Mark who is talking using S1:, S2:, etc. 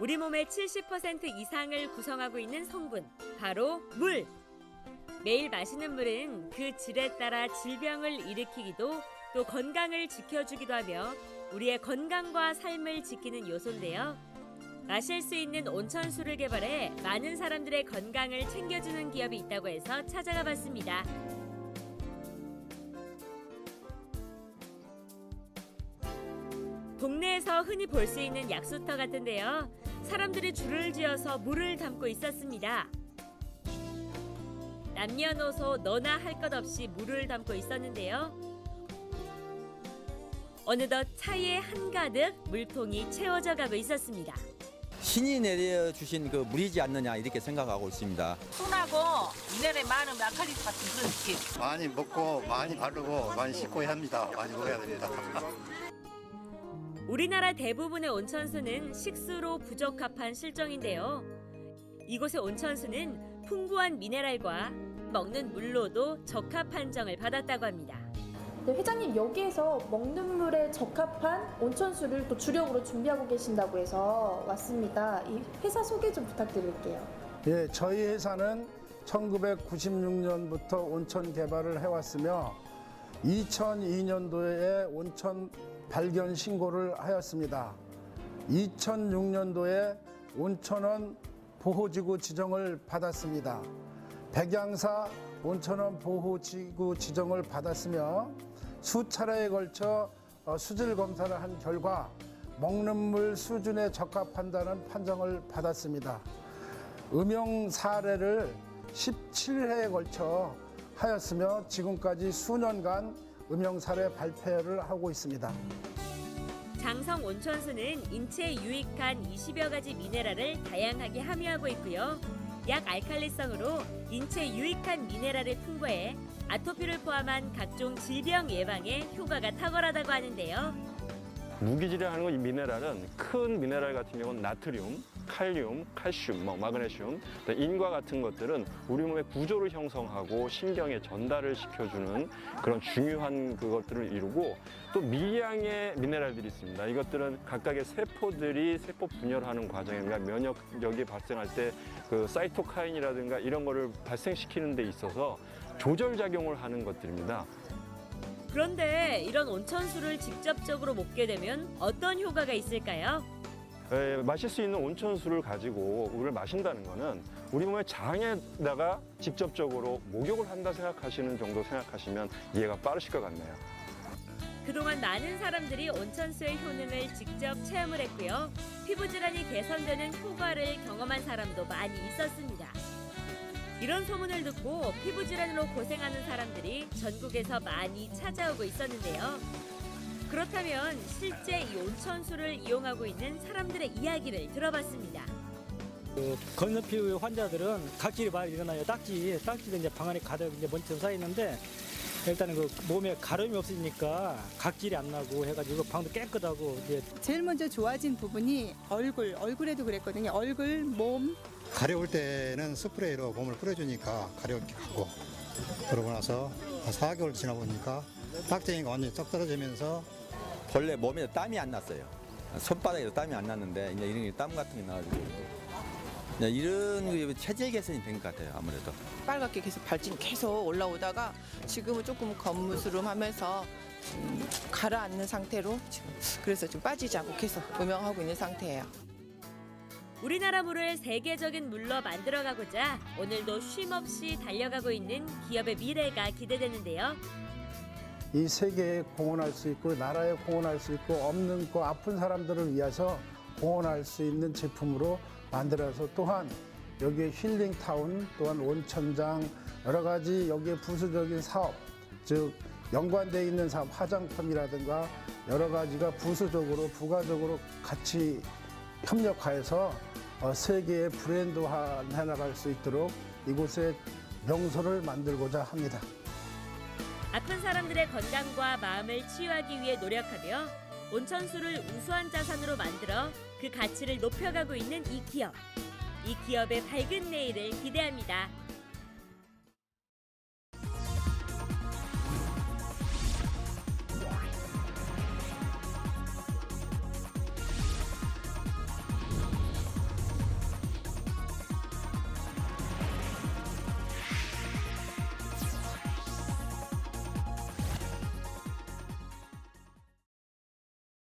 S1: 우리 몸의 70% 이상을 구성하고 있는 성분, 바로 물. 매일 마시는 물은 그 질에 따라 질병을 일으키기도 또 건강을 지켜주기도 하며 우리의 건강과 삶을 지키는 요소인데요. 마실 수 있는 온천수를 개발해 많은 사람들의 건강을 챙겨주는 기업이 있다고 해서 찾아가 봤습니다. 동네에서 흔히 볼 수 있는 약수터 같은데요. 사람들이 줄을 지어서 물을 담고 있었습니다. 남녀노소 너나 할 것 없이 물을 담고 있었는데요. 어느덧 차에 한가득 물통이 채워져 가고 있었습니다.
S2: 신이 내려주신 그 물이지 않느냐 이렇게 생각하고 있습니다.
S3: 순하고 미네랄이 많은 아칼리스 같은 그런 느낌.
S4: 많이 먹고 많이 바르고 많이 씻고 해야 합니다. 많이 먹어야 됩니다.
S1: 우리나라 대부분의 온천수는 식수로 부적합한 실정인데요. 이곳의 온천수는 풍부한 미네랄과 먹는 물로도 적합 판정을 받았다고 합니다.
S5: 네, 회장님 여기에서 먹는 물에 적합한 온천수를 또 주력으로 준비하고 계신다고 해서 왔습니다. 이 회사 소개 좀 부탁드릴게요.
S6: 예, 저희 회사는 1996년부터 온천 개발을 해왔으며 2002년도에 온천 발견 신고를 하였습니다. 2006년도에 온천원 보호지구 지정을 받았습니다. 백양사 온천원 보호지구 지정을 받았으며 수차례에 걸쳐 수질 검사를 한 결과 먹는 물 수준에 적합한다는 판정을 받았습니다. 음용 사례를 17회에 걸쳐 하였으며 지금까지 수년간 음용 사례 발표를 하고 있습니다.
S1: 장성 온천수는 인체에 유익한 20여 가지 미네랄을 다양하게 함유하고 있고요. 약 알칼리성으로 인체에 유익한 미네랄을 풍부해 아토피를 포함한 각종 질병 예방에 효과가 탁월하다고 하는데요.
S7: 무기질이라는 이 미네랄은 큰 미네랄 같은 경우는 나트륨, 칼륨, 칼슘, 마그네슘, 인과 같은 것들은 우리 몸의 구조를 형성하고 신경에 전달을 시켜주는 그런 중요한 그것들을 이루고 또 미량의 미네랄들이 있습니다. 이것들은 각각의 세포들이 세포 분열하는 과정에 면역력이 발생할 때 그 사이토카인이라든가 이런 거를 발생시키는 데 있어서 조절작용을 하는 것들입니다.
S1: 그런데 이런 온천수를 직접적으로 먹게 되면 어떤 효과가 있을까요?
S7: 마실 수 있는 온천수를 가지고 우리를 마신다는 거는 우리 몸의 장에다가 직접적으로 목욕을 한다 생각하시는 정도 생각하시면 이해가 빠르실 것 같네요.
S1: 그동안 많은 사람들이 온천수의 효능을 직접 체험을 했고요. 피부 질환이 개선되는 효과를 경험한 사람도 많이 있었습니다. 이런 소문을 듣고 피부 질환으로 고생하는 사람들이 전국에서 많이 찾아오고 있었는데요. 그렇다면 실제 이 온천수를 이용하고 있는 사람들의 이야기를 들어봤습니다.
S8: 건선 피부 환자들은 각질이 많이 일어나요. 딱지도 이제 방 안에 가득 이제 먼지가 쌓여 있는데 일단은 그 몸에 가름이 없으니까 각질이 안 나고 해가지고 방도 깨끗하고 이제
S9: 제일 먼저 좋아진 부분이 얼굴에도 그랬거든요. 얼굴, 몸.
S4: 가려울 때는 스프레이로 몸을 뿌려주니까 가렵게 하고 그러고 나서 4개월 지나 보니까 딱쟁이가 완전히 쩍 떨어지면서
S2: 본래 몸에 땀이 안 났어요. 손바닥에도 땀이 안 났는데 이제 이런 땀 같은 게 나가지고 이제 이런 게 체질 개선이 된 것 같아요. 아무래도
S10: 빨갛게 계속 발진이 계속 올라오다가 지금은 조금 거무스름하면서 가라앉는 상태로 지금 그래서 좀 빠지지 않고 계속 음영하고 있는 상태예요.
S1: 우리나라 물을 세계적인 물로 만들어가고자 오늘도 쉼없이 달려가고 있는 기업의 미래가 기대되는데요.
S6: 이 세계에 공헌할 수 있고 나라에 공헌할 수 있고 없는 거 아픈 사람들을 위해서 공헌할 수 있는 제품으로 만들어서 또한 여기에 힐링타운 또한 온천장 여러 가지 여기에 부수적인 사업 즉 연관되어 있는 사업 화장품이라든가 여러 가지가 부수적으로 부가적으로 같이 협력하여서 세계의 브랜드화 해나갈 수 있도록 이곳에 명소를 만들고자 합니다.
S1: 아픈 사람들의 건강과 마음을 치유하기 위해 노력하며 온천수를 우수한 자산으로 만들어 그 가치를 높여가고 있는 이 기업. 이 기업의 밝은 내일을 기대합니다.